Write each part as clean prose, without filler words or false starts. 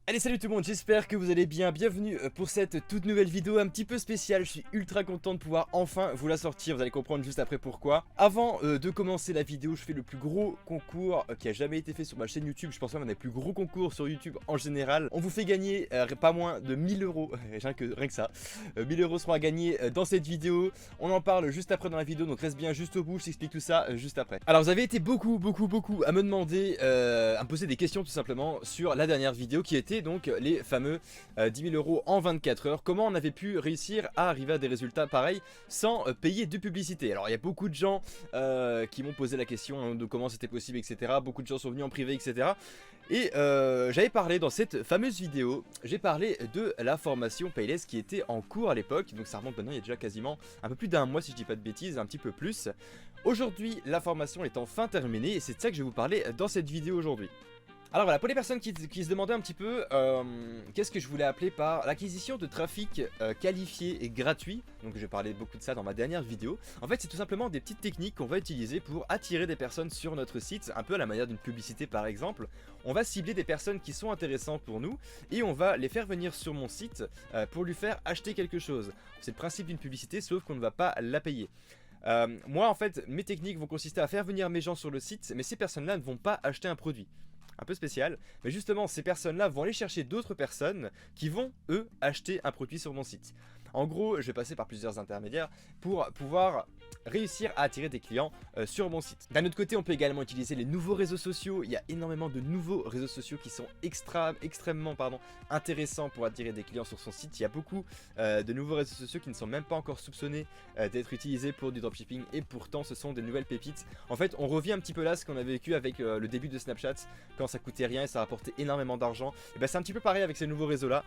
Allez, salut tout le monde, j'espère que vous allez bien. Bienvenue pour cette toute nouvelle vidéo un petit peu spéciale. Je suis ultra content de pouvoir enfin vous la sortir, vous allez comprendre juste après pourquoi. Avant de commencer la vidéo, je fais le plus gros concours qui a jamais été fait sur ma chaîne YouTube. Je pense même un des plus gros concours sur YouTube en général. On vous fait gagner pas moins de 1000 euros, rien que ça. 1000 euros seront à gagner dans cette vidéo. On en parle juste après dans la vidéo, donc reste bien juste au bout, je t'explique tout ça juste après. Alors vous avez été beaucoup à me demander, à me poser des questions tout simplement sur la dernière vidéo qui était donc les fameux 10 000 euros en 24 heures. Comment on avait pu réussir à arriver à des résultats pareils sans payer de publicité. Alors il y a beaucoup de gens qui m'ont posé la question hein, de comment c'était possible, etc. Beaucoup de gens sont venus en privé, etc. Et j'avais parlé dans cette fameuse vidéo, j'ai parlé de la formation Payless qui était en cours à l'époque. Donc ça remonte maintenant, il y a déjà quasiment un peu plus d'un mois si je dis pas de bêtises, un petit peu plus. Aujourd'hui la formation est enfin terminée et c'est de ça que je vais vous parler dans cette vidéo aujourd'hui. Alors voilà, pour les personnes qui se demandaient un petit peu qu'est-ce que je voulais appeler par l'acquisition de trafic qualifié et gratuit. Donc j'ai parlé beaucoup de ça dans ma dernière vidéo. En fait c'est tout simplement des petites techniques qu'on va utiliser pour attirer des personnes sur notre site, un peu à la manière d'une publicité par exemple. On va cibler des personnes qui sont intéressantes pour nous et on va les faire venir sur mon site pour lui faire acheter quelque chose. C'est le principe d'une publicité sauf qu'on ne va pas la payer. Moi en fait mes techniques vont consister à faire venir mes gens sur le site, mais ces personnes là ne vont pas acheter un produit. Un peu spécial, mais justement ces personnes là vont aller chercher d'autres personnes qui vont eux acheter un produit sur mon site. En gros je vais passer par plusieurs intermédiaires pour pouvoir réussir à attirer des clients sur mon site. D'un autre côté on peut également utiliser les nouveaux réseaux sociaux. Il y a énormément de nouveaux réseaux sociaux qui sont extrêmement intéressants pour attirer des clients sur son site. Il y a beaucoup de nouveaux réseaux sociaux qui ne sont même pas encore soupçonnés d'être utilisés pour du dropshipping et pourtant ce sont des nouvelles pépites. En fait on revient un petit peu là ce qu'on a vécu avec le début de Snapchat quand ça coûtait rien et ça rapportait énormément d'argent. Et ben c'est un petit peu pareil avec ces nouveaux réseaux là.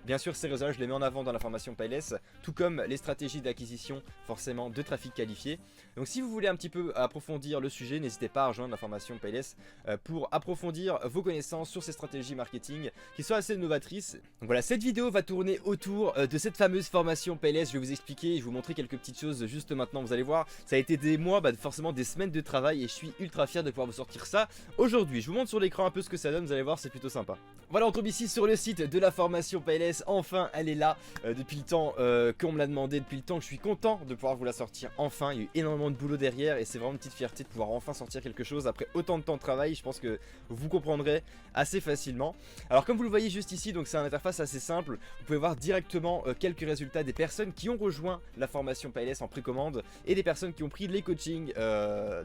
Bien sûr ces réseaux là je les mets en avant dans la formation Payless, tout comme les stratégies d'acquisition forcément de trafic qualifié. Donc si vous voulez un petit peu approfondir le sujet, n'hésitez pas à rejoindre la formation Payless pour approfondir vos connaissances sur ces stratégies marketing qui sont assez novatrices. Donc voilà, cette vidéo va tourner autour de cette fameuse formation Payless. Je vais vous expliquer, je vais vous montrer quelques petites choses juste maintenant, vous allez voir. Ça a été des mois, forcément des semaines de travail et je suis ultra fier de pouvoir vous sortir ça aujourd'hui. Je vous montre sur l'écran un peu ce que ça donne, vous allez voir, c'est plutôt sympa. Voilà, on tombe ici sur le site de la formation Payless. Enfin elle est là depuis le temps qu'on me l'a demandé, depuis le temps que je suis content de pouvoir vous la sortir enfin. Il y a eu énormément de boulot derrière et c'est vraiment une petite fierté de pouvoir enfin sortir quelque chose après autant de temps de travail. Je pense que vous comprendrez assez facilement. Alors comme vous le voyez juste ici, donc c'est une interface assez simple. Vous pouvez voir directement quelques résultats des personnes qui ont rejoint la formation Payless en précommande et des personnes qui ont pris les coachings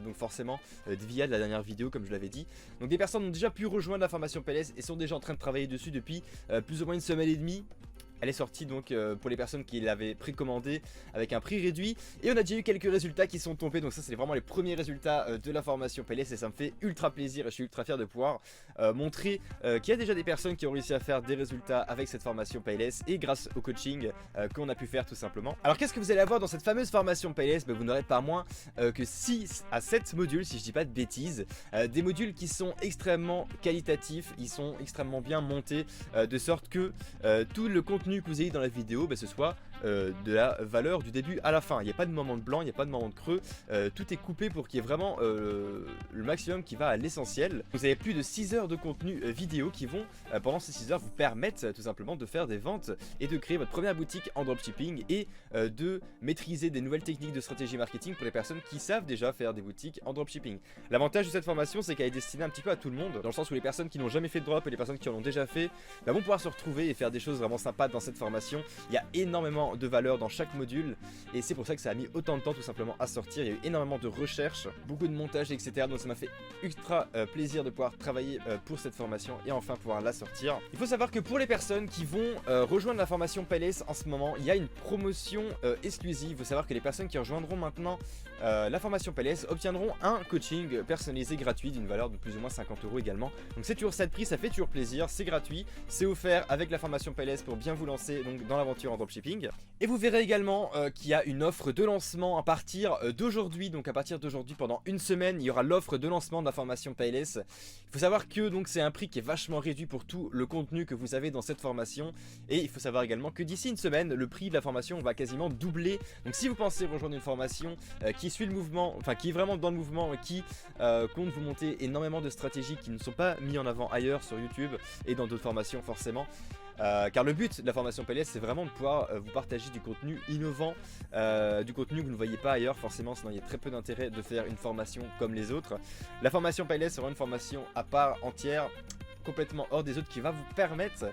donc forcément via la dernière vidéo comme je l'avais dit. Donc des personnes ont déjà pu rejoindre la formation Payless et sont déjà en train de travailler dessus depuis plus ou moins une semaine et demie. Elle est sortie donc pour les personnes qui l'avaient précommandé avec un prix réduit. Et on a déjà eu quelques résultats qui sont tombés. Donc ça c'est vraiment les premiers résultats de la formation Payless. Et ça me fait ultra plaisir et je suis ultra fier de pouvoir montrer qu'il y a déjà des personnes qui ont réussi à faire des résultats avec cette formation Payless. Et grâce au coaching qu'on a pu faire tout simplement. Alors qu'est-ce que vous allez avoir dans cette fameuse formation Payless? Vous n'aurez pas moins que 6 à 7 modules si je dis pas de bêtises. Des modules qui sont extrêmement qualitatifs. Ils sont extrêmement bien montés de sorte que tout le contenu que vous ayez dans la vidéo, ce soit de la valeur du début à la fin. Il n'y a pas de moment de blanc, il n'y a pas de moment de creux. Tout est coupé pour qu'il y ait vraiment le maximum qui va à l'essentiel. Vous avez plus de 6 heures de contenu vidéo qui vont, pendant ces 6 heures, vous permettre tout simplement de faire des ventes et de créer votre première boutique en dropshipping et de maîtriser des nouvelles techniques de stratégie marketing pour les personnes qui savent déjà faire des boutiques en dropshipping. L'avantage de cette formation, c'est qu'elle est destinée un petit peu à tout le monde, dans le sens où les personnes qui n'ont jamais fait de drop et les personnes qui en ont déjà fait vont pouvoir se retrouver et faire des choses vraiment sympas dans cette formation. Il y a énormément de valeur dans chaque module et c'est pour ça que ça a mis autant de temps tout simplement à sortir. Il y a eu énormément de recherches, beaucoup de montage, etc. Donc ça m'a fait ultra plaisir de pouvoir travailler pour cette formation et enfin pouvoir la sortir. Il faut savoir que pour les personnes qui vont rejoindre la formation Payless en ce moment, il y a une promotion exclusive. Il faut savoir que les personnes qui rejoindront maintenant la formation Payless obtiendront un coaching personnalisé gratuit d'une valeur de plus ou moins 50 € également. Donc c'est toujours ça de prix, ça fait toujours plaisir, c'est gratuit, c'est offert avec la formation Payless pour bien vous lancer donc dans l'aventure en dropshipping. Et vous verrez également qu'il y a une offre de lancement à partir d'aujourd'hui. Donc à partir d'aujourd'hui pendant une semaine, il y aura l'offre de lancement de la formation Payless. Il faut savoir que donc c'est un prix qui est vachement réduit pour tout le contenu que vous avez dans cette formation. Et il faut savoir également que d'ici une semaine, le prix de la formation va quasiment doubler. Donc si vous pensez rejoindre une formation qui suit le mouvement, enfin qui est vraiment dans le mouvement, qui compte vous monter énormément de stratégies qui ne sont pas mises en avant ailleurs sur YouTube et dans d'autres formations forcément. Car le but de la formation Payless, c'est vraiment de pouvoir vous partager du contenu innovant, du contenu que vous ne voyez pas ailleurs forcément, sinon il y a très peu d'intérêt de faire une formation comme les autres. La formation Payless, c'est vraiment une formation à part entière, complètement hors des autres, qui va vous permettre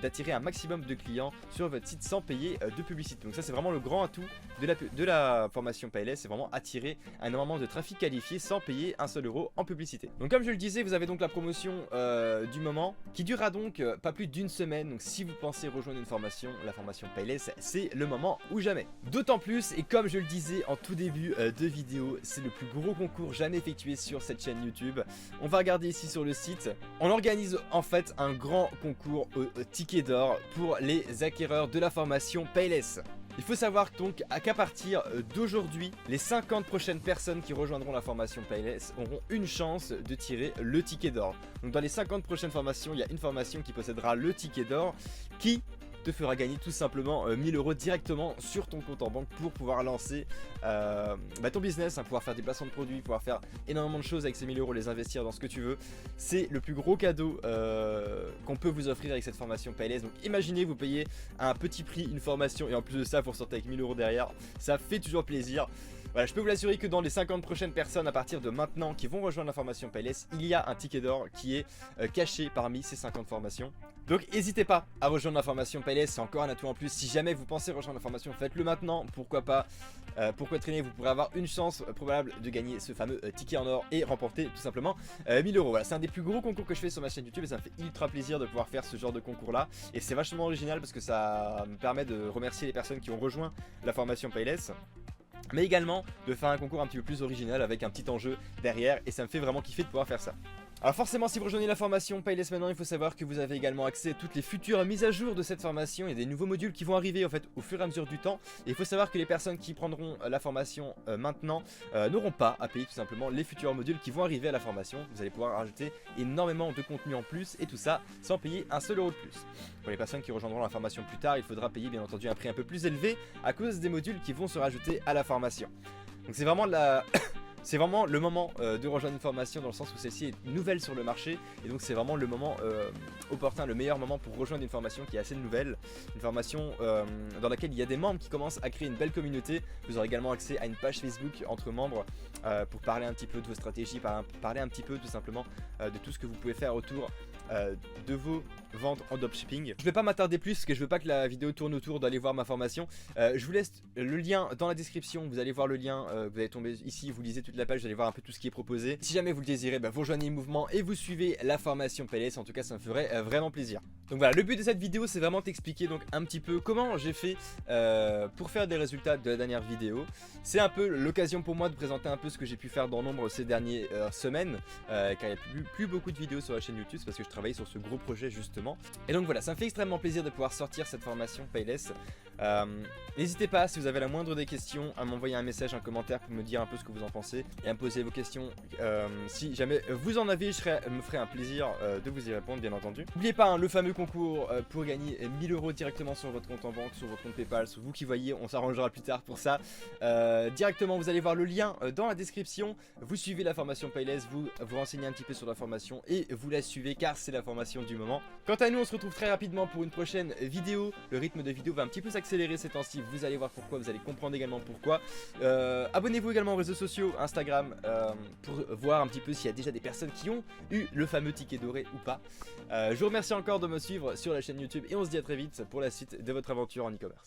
d'attirer un maximum de clients sur votre site sans payer de publicité. Donc ça, c'est vraiment le grand atout de la formation Payless, c'est vraiment attirer un énormément de trafic qualifié sans payer un seul euro en publicité. Donc comme je le disais, vous avez donc la promotion du moment qui durera donc pas plus d'une semaine. Donc si vous pensez rejoindre une formation, la formation Payless, c'est le moment ou jamais. D'autant plus, et comme je le disais en tout début de vidéo, c'est le plus gros concours jamais effectué sur cette chaîne YouTube. On va regarder ici sur le site. On organise en fait un grand concours au ticket d'or pour les acquéreurs de la formation Payless. Il faut savoir donc qu'à partir d'aujourd'hui, les 50 prochaines personnes qui rejoindront la formation Payless auront une chance de tirer le ticket d'or. Donc dans les 50 prochaines formations, il y a une formation qui possédera le ticket d'or qui te fera gagner tout simplement 1000 euros directement sur ton compte en banque pour pouvoir lancer ton business, hein, pouvoir faire des placements de produits, pouvoir faire énormément de choses avec ces 1000 euros, les investir dans ce que tu veux. C'est le plus gros cadeau qu'on peut vous offrir avec cette formation Payless. Donc imaginez, vous payez à un petit prix une formation et en plus de ça, vous ressortez avec 1000 euros derrière. Ça fait toujours plaisir. Voilà, je peux vous l'assurer que dans les 50 prochaines personnes à partir de maintenant qui vont rejoindre la formation Payless, il y a un ticket d'or qui est caché parmi ces 50 formations. Donc n'hésitez pas à rejoindre la formation Payless, c'est encore un atout en plus. Si jamais vous pensez rejoindre la formation, faites-le maintenant, pourquoi pas. Pourquoi traîner, vous pourrez avoir une chance probable de gagner ce fameux ticket en or et remporter tout simplement 1000 euros. Voilà, c'est un des plus gros concours que je fais sur ma chaîne YouTube et ça me fait ultra plaisir de pouvoir faire ce genre de concours là. Et c'est vachement original parce que ça me permet de remercier les personnes qui ont rejoint la formation Payless, mais également de faire un concours un petit peu plus original avec un petit enjeu derrière, et ça me fait vraiment kiffer de pouvoir faire ça. Alors forcément, si vous rejoignez la formation Payless maintenant, il faut savoir que vous avez également accès à toutes les futures mises à jour de cette formation. Il y a des nouveaux modules qui vont arriver en fait au fur et à mesure du temps. Et il faut savoir que les personnes qui prendront la formation maintenant n'auront pas à payer tout simplement les futurs modules qui vont arriver à la formation. Vous allez pouvoir rajouter énormément de contenu en plus et tout ça sans payer un seul euro de plus. Pour les personnes qui rejoindront la formation plus tard, il faudra payer bien entendu un prix un peu plus élevé à cause des modules qui vont se rajouter à la formation. Donc c'est vraiment la... C'est vraiment le moment de rejoindre une formation dans le sens où celle-ci est nouvelle sur le marché. Et donc c'est vraiment le moment opportun, le meilleur moment pour rejoindre une formation qui est assez nouvelle. Une formation dans laquelle il y a des membres qui commencent à créer une belle communauté. Vous aurez également accès à une page Facebook entre membres pour parler un petit peu de vos stratégies, parler un petit peu tout simplement de tout ce que vous pouvez faire autour de vos ventes en dropshipping. Je vais pas m'attarder plus parce que je veux pas que la vidéo tourne autour d'aller voir ma formation. Je vous laisse le lien dans la description, vous allez voir le lien, vous allez tomber ici, vous lisez toute la page, vous allez voir un peu tout ce qui est proposé. Si jamais vous le désirez, vous rejoignez le mouvement et vous suivez la formation Payless, en tout cas ça me ferait vraiment plaisir. Donc voilà, le but de cette vidéo c'est vraiment t'expliquer donc un petit peu comment j'ai fait pour faire des résultats de la dernière vidéo. C'est un peu l'occasion pour moi de présenter un peu ce que j'ai pu faire dans l'ombre ces dernières semaines, car il n'y a plus beaucoup de vidéos sur la chaîne YouTube parce que je travaille sur ce gros projet justement. Et donc voilà, ça me fait extrêmement plaisir de pouvoir sortir cette formation Payless. N'hésitez pas, si vous avez la moindre des questions, à m'envoyer un message, un commentaire pour me dire un peu ce que vous en pensez et à me poser vos questions. Si jamais vous en avez, me ferai un plaisir de vous y répondre, bien entendu. N'oubliez pas le fameux concours pour gagner 1000 euros directement sur votre compte en banque, sur votre compte PayPal, sur vous qui voyez, on s'arrangera plus tard pour ça. Directement, vous allez voir le lien dans la description. Vous suivez la formation Payless, vous vous renseignez un petit peu sur la formation et vous la suivez car c'est la formation du moment. Quant à nous, on se retrouve très rapidement pour une prochaine vidéo. Le rythme de vidéo va un petit peu s'accélérer ces temps-ci, vous allez voir pourquoi, vous allez comprendre également pourquoi. Abonnez-vous également aux réseaux sociaux, Instagram, pour voir un petit peu s'il y a déjà des personnes qui ont eu le fameux ticket doré ou pas. Je vous remercie encore de me suivre sur la chaîne YouTube et on se dit à très vite pour la suite de votre aventure en e-commerce.